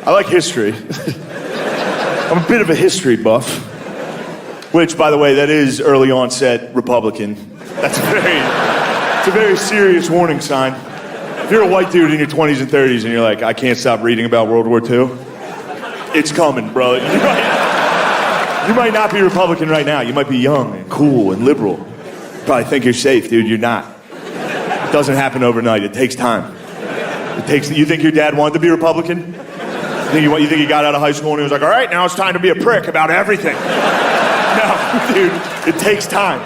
I like history. I'm a bit of a history buff. Which, by the way, that is early onset Republican. It's a very serious warning sign. If you're a white dude in your 20s and 30s and you're like, I can't stop reading about World War II, it's coming, bro. You might not be Republican right now. You might be young and cool and liberal. You probably think you're safe, dude. You're not. It doesn't happen overnight. It takes time. You think your dad wanted to be Republican? You think he got out of high school and he was like, all right, now it's time to be a prick about everything. No, dude, it takes time.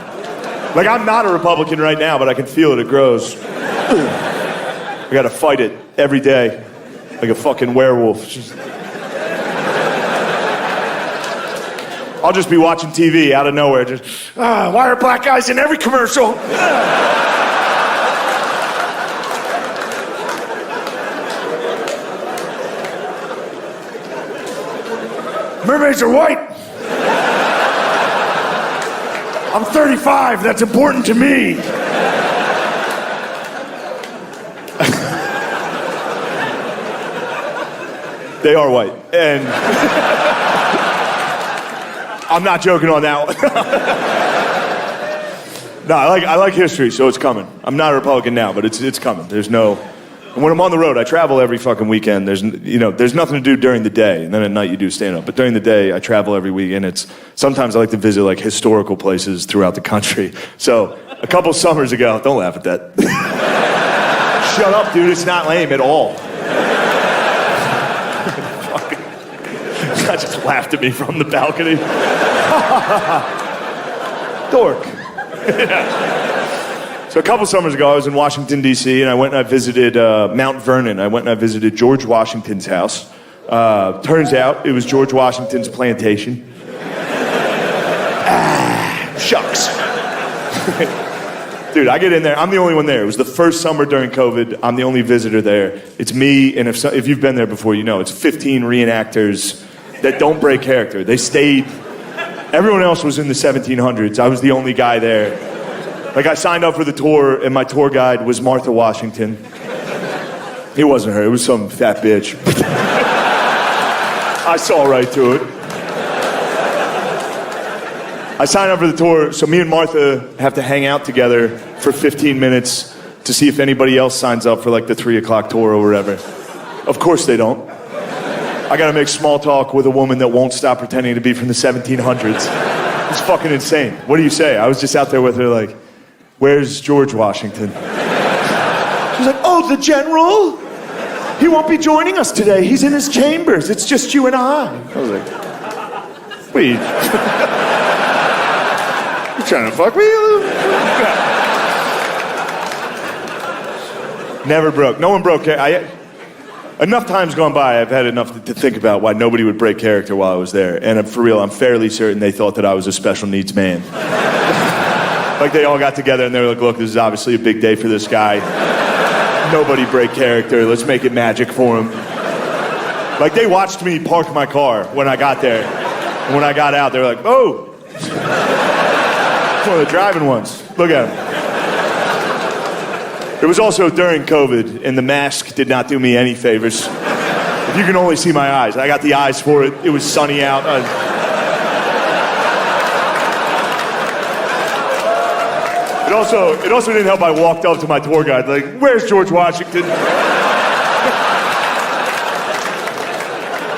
Like, I'm not a Republican right now, but I can feel it. It grows. I gotta fight it every day, like a fucking werewolf. I'll just be watching TV out of nowhere, why are black guys in every commercial? Mermaids are white. I'm 35, that's important to me. They are white, and I'm not joking on that one. No, I like history, so it's coming. I'm not a Republican now, but it's coming. And when I'm on the road, I travel every fucking weekend. There's nothing to do during the day, and then at night you do stand-up. But during the day, I travel every week, and sometimes I like to visit like historical places throughout the country. So a couple summers ago, don't laugh at that. Shut up, dude. It's not lame at all. I just laughed at me from the balcony. Dork. So a couple summers ago, I was in Washington, D.C., and I went and I visited Mount Vernon. I went and I visited George Washington's house. Turns out it was George Washington's plantation. Shucks. Dude, I get in there. I'm the only one there. It was the first summer during COVID. I'm the only visitor there. It's me, and if you've been there before, you know, it's 15 reenactors that don't break character. They stayed. Everyone else was in the 1700s. I was the only guy there. Like, I signed up for the tour, and my tour guide was Martha Washington. It wasn't her. It was some fat bitch. I saw right through it. I signed up for the tour, so me and Martha have to hang out together for 15 minutes to see if anybody else signs up for, like, the 3 o'clock tour or whatever. Of course they don't. I gotta make small talk with a woman that won't stop pretending to be from the 1700s. It's fucking insane. What do you say? I was just out there with her, like, where's George Washington? She's like, oh, the general? He won't be joining us today. He's in his chambers. It's just you and I. I was like, wait. You trying to fuck me? Never broke. No one broke. Enough times gone by, I've had enough to think about why nobody would break character while I was there. And for real, I'm fairly certain they thought that I was a special needs man. Like, they all got together and they were like, look, this is obviously a big day for this guy. Nobody break character. Let's make it magic for him. Like, they watched me park my car when I got there. And when I got out, they were like, oh. It's one of the driving ones. Look at him. It was also during COVID, and the mask did not do me any favors. If you can only see my eyes. I got the eyes for it. It was sunny out. It also didn't help I walked up to my tour guide, like, where's George Washington?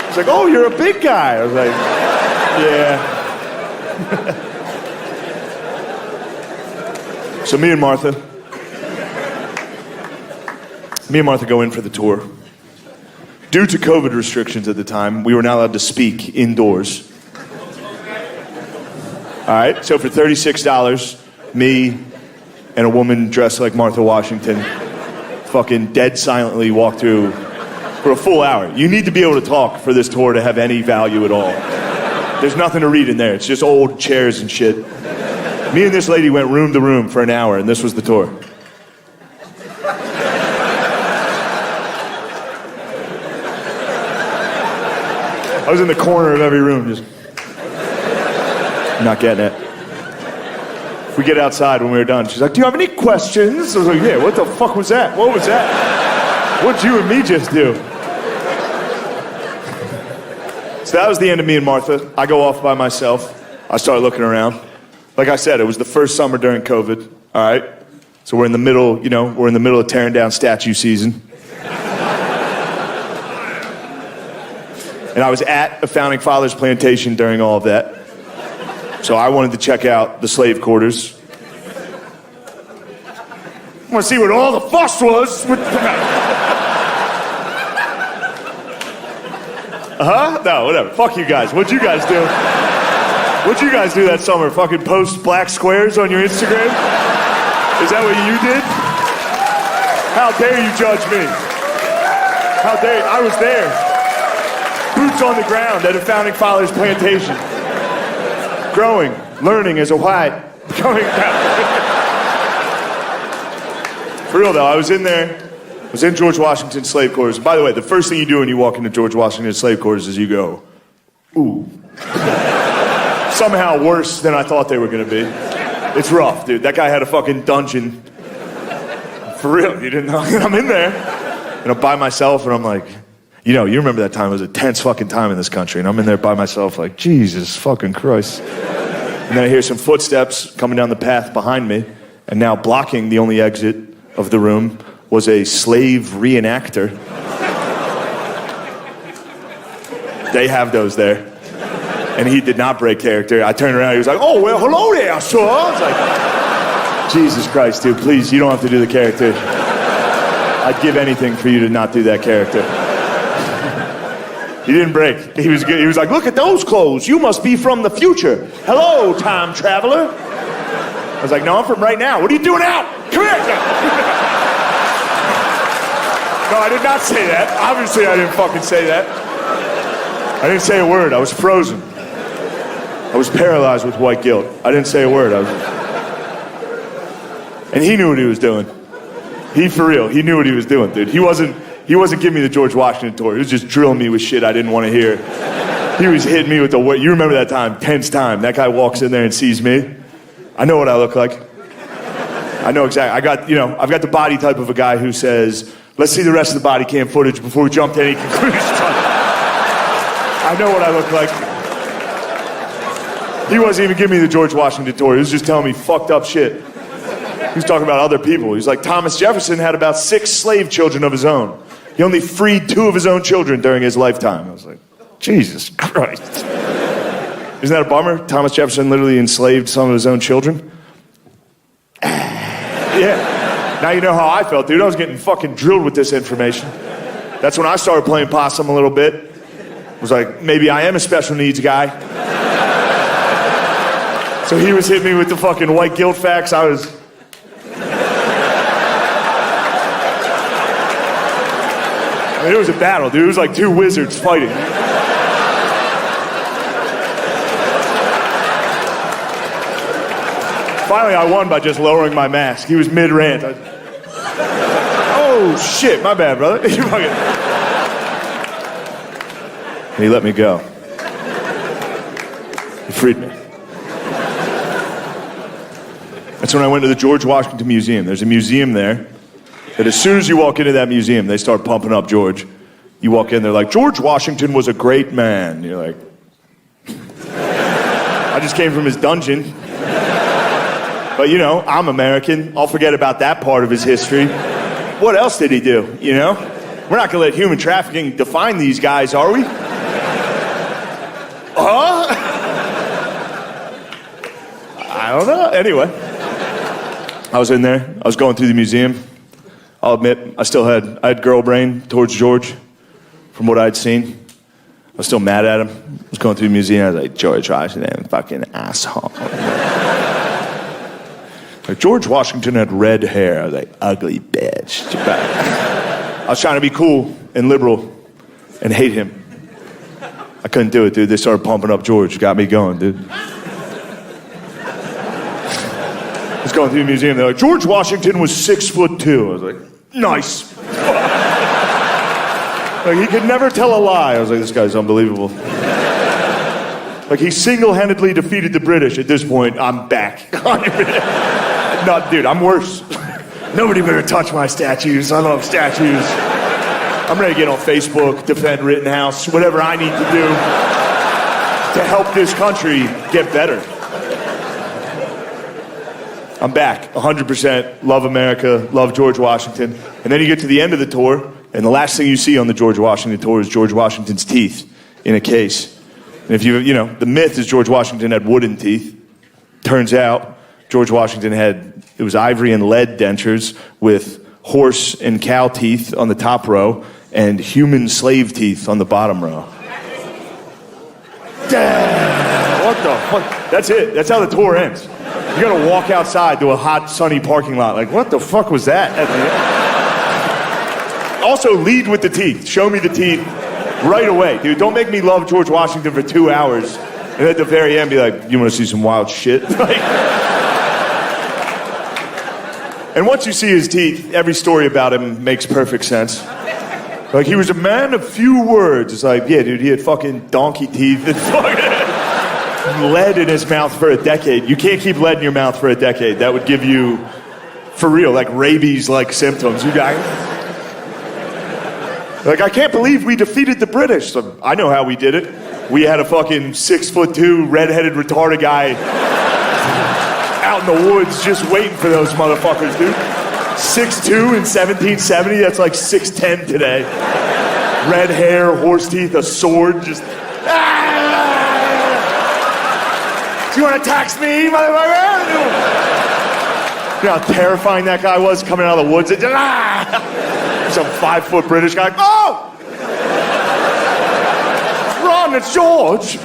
He's like, oh, you're a big guy. I was like, yeah. So me and Martha go in for the tour. Due to COVID restrictions at the time, we were not allowed to speak indoors. All right, so for $36, me and a woman dressed like Martha Washington fucking dead silently walked through for a full hour. You need to be able to talk for this tour to have any value at all. There's nothing to read in there. It's just old chairs and shit. Me and this lady went room to room for an hour, and this was the tour. I was in the corner of every room, just not getting it. We get outside when we were done. She's like, do you have any questions? I was like, yeah, what the fuck was that? What was that? What'd you and me just do? So that was the end of me and Martha. I go off by myself. I start looking around. Like I said, it was the first summer during COVID, all right? So we're in the middle, we're in the middle of tearing down statue season. And I was at a Founding Fathers plantation during all of that. So I wanted to check out the slave quarters. I want to see what all the fuss was. No, whatever. Fuck you guys. What'd you guys do? What'd you guys do that summer? Fucking post black squares on your Instagram? Is that what you did? How dare you judge me? How dare you? I was there. Boots on the ground at a Founding Fathers plantation. Growing, learning as a white. Going down. For real though, I was in there. I was in George Washington's slave quarters. By the way, the first thing you do when you walk into George Washington's slave quarters is you go, ooh. Somehow worse than I thought they were gonna be. It's rough, dude. That guy had a fucking dungeon. For real, you didn't know? I'm in there, and I'm by myself, and I'm like, you remember that time, it was a tense fucking time in this country, and I'm in there by myself like, Jesus fucking Christ. And then I hear some footsteps coming down the path behind me, and now blocking the only exit of the room was a slave reenactor. They have those there. And he did not break character. I turned around, he was like, oh, well, hello there, sir. I was like, Jesus Christ, dude, please, you don't have to do the character. I'd give anything for you to not do that character. He didn't break. He was good. He was like, look at those clothes. You must be from the future. Hello, time traveler. I was like, no, I'm from right now. What are you doing out? Come here. No, I did not say that. Obviously, I didn't fucking say that. I didn't say a word. I was frozen. I was paralyzed with white guilt. I didn't say a word. And he knew what he was doing. He, for real, he knew what he was doing, dude. He wasn't giving me the George Washington tour. He was just drilling me with shit I didn't want to hear. He was hitting me with the what? You remember that time, tense time. That guy walks in there and sees me. I know what I look like. I know exactly. I've got the body type of a guy who says, let's see the rest of the body cam footage before we jump to any conclusions. I know what I look like. He wasn't even giving me the George Washington tour. He was just telling me fucked up shit. He was talking about other people. He was like, Thomas Jefferson had about 6 slave children of his own. He only freed 2 of his own children during his lifetime. I was like, Jesus Christ. Isn't that a bummer? Thomas Jefferson literally enslaved some of his own children. Yeah. Now you know how I felt, dude. I was getting fucking drilled with this information. That's when I started playing possum a little bit. I was like, maybe I am a special needs guy. So he was hitting me with the fucking white guilt facts. I was... I mean, it was a battle, dude. It was like 2 wizards fighting. Finally, I won by just lowering my mask. He was mid-rant. Oh, shit. My bad, brother. And he let me go. He freed me. That's when I went to the George Washington Museum. There's a museum there that as soon as you walk into that museum, they start pumping up George. You walk in, they're like, George Washington was a great man. You're like, I just came from his dungeon. But, I'm American. I'll forget about that part of his history. What else did he do, We're not going to let human trafficking define these guys, are we? I don't know. Anyway, I was in there. I was going through the museum. I'll admit, I had girl brain towards George from what I'd seen. I was still mad at him. I was going through the museum. I was like, George Washington, fucking asshole. Like, George Washington had red hair. I was like, ugly bitch. I was trying to be cool and liberal and hate him. I couldn't do it, dude. They started pumping up George. Got me going, dude. I was going through the museum. They're like, George Washington was 6'2". I was like, nice. Like, he could never tell a lie. I was like, this guy's unbelievable. Like, he single-handedly defeated the British. At this point, I'm back. No, dude, I'm worse. Nobody better touch my statues. I love statues. I'm ready to get on Facebook, defend Rittenhouse, whatever I need to do. to help this country get better. I'm back, 100%. Love America, love George Washington. And then you get to the end of the tour, and the last thing you see on the George Washington tour is George Washington's teeth in a case. And if the myth is George Washington had wooden teeth. Turns out George Washington it was ivory and lead dentures with horse and cow teeth on the top row and human slave teeth on the bottom row. Damn, what the fuck? That's it. That's how the tour ends. You gotta walk outside to a hot, sunny parking lot. Like, what the fuck was that? Also, lead with the teeth. Show me the teeth right away. Dude, don't make me love George Washington for 2 hours and at the very end be like, you wanna see some wild shit? And once you see his teeth, every story about him makes perfect sense. Like, he was a man of few words. It's like, yeah, dude, he had fucking donkey teeth and fucking lead in his mouth for a decade. You can't keep lead in your mouth for a decade. That would give you, for real, like rabies-like symptoms. You guys, like, I can't believe we defeated the British. So I know how we did it. We had a fucking 6'2", redheaded, retarded guy out in the woods just waiting for those motherfuckers, dude. 6'2" in 1770, that's like 6'10" today. Red hair, horse teeth, a sword, just... You want to tax me, motherfucker? You know how terrifying that guy was coming out of the woods? And just, some 5-foot British guy. Oh! Run, it's George!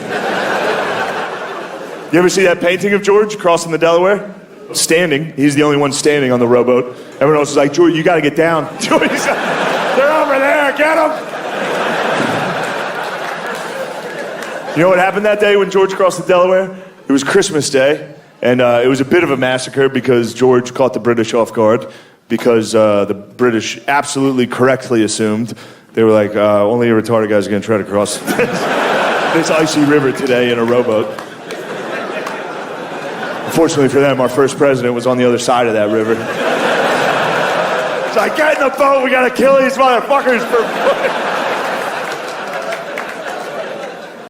You ever see that painting of George crossing the Delaware? Standing. He's the only one standing on the rowboat. Everyone else is like, George, you got to get down. George, they're over there, get them! You know what happened that day when George crossed the Delaware? It was Christmas Day, and it was a bit of a massacre because George caught the British off guard because the British absolutely correctly assumed. They were like, only a retarded guy's going to try to cross this icy river today in a rowboat. Unfortunately for them, our first president was on the other side of that river. It's like, get in the boat, we got to kill these motherfuckers for...